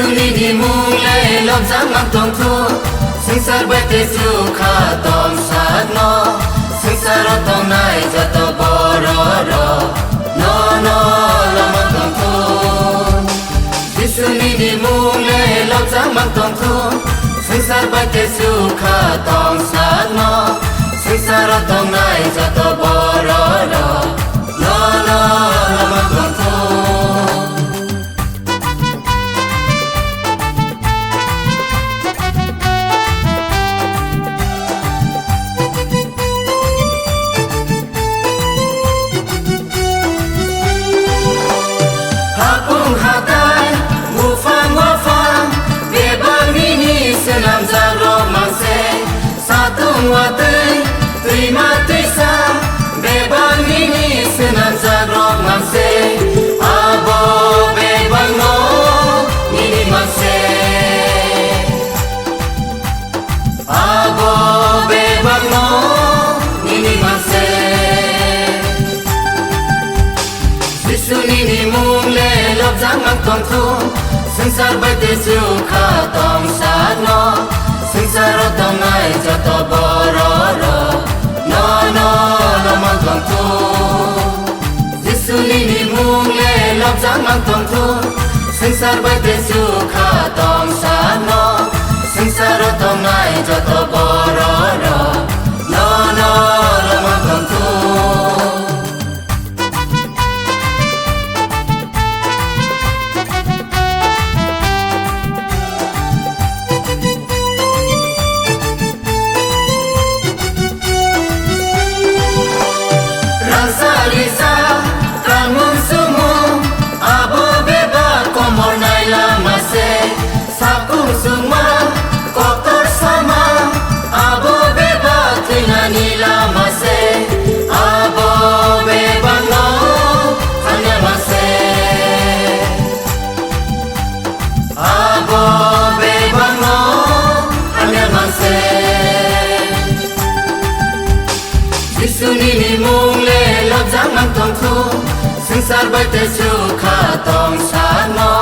Suni di mule lom sang mang tong thu Sengsar bete sukha tom sát no Sengsar tong nai jato bororo No no lom mang tong thu Suni di mule lom sang mang tong thu Sengsar bete sukha tom sát no Sengsar tong nai jato bororo No no lom mang tong thu Nam ra ro mang se sa tung wa tei tui ma tei sa be bang ni ni se nam ra ro mang se a bo be bang no ni ni mang se a bo be bang no ni ni mang se Visu ni ni mung le lop jang mang tong thu Sengsar bete sukha tom sát no Sengsar tong nai jato bororo No no lo mang tong thu Jisu ni ni mung le lop jang mang tong thu Sengsar bete sukha tom sát no Sengsar tong nai jato bororo No no lo mang tong thu Lisa, kangun sumu, abo beba komor nai lama se, sakung suma, kokor sama, abo beba tinani lama se, abo beba no, hanya mase, abo beba no, hanya mase. Suni ni mung le lop jang mang tong thu Sengsar bete sukha tong sát no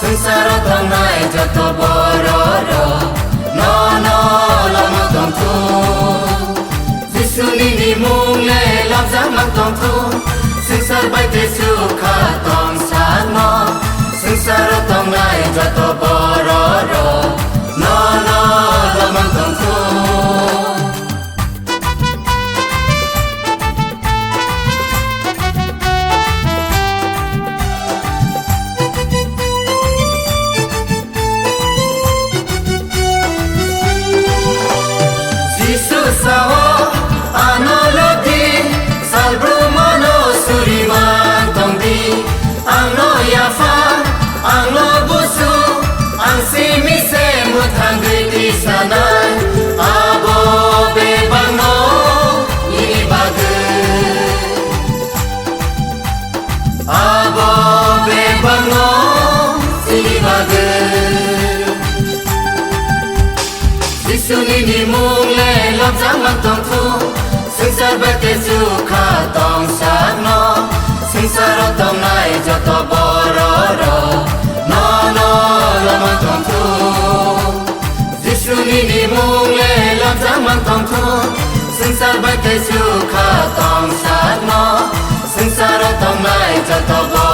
Sengsar tong nai jato bororo No no lo mang tong thu Suni ni mung le lop jang mang tong thu Sengsar bete sukha tong sát no Sengsar tong nai jato bororo No no lo mang tong thu Sao anolodi salbru mano suriman tongdi anglo yafa anglo busu ang simi se muthangri di sana abo be bangno ini bage abo be bangno ini bage Suni ni mung le lop jang mang tong thu Sengsar bete sukha tong sát no Sengsar tong nai jato bororo No no lo mang tong thu Suni ni mung le lop jang mang tong thu Sengsar bete sukha tong sát no Sengsar tong nai jato bororo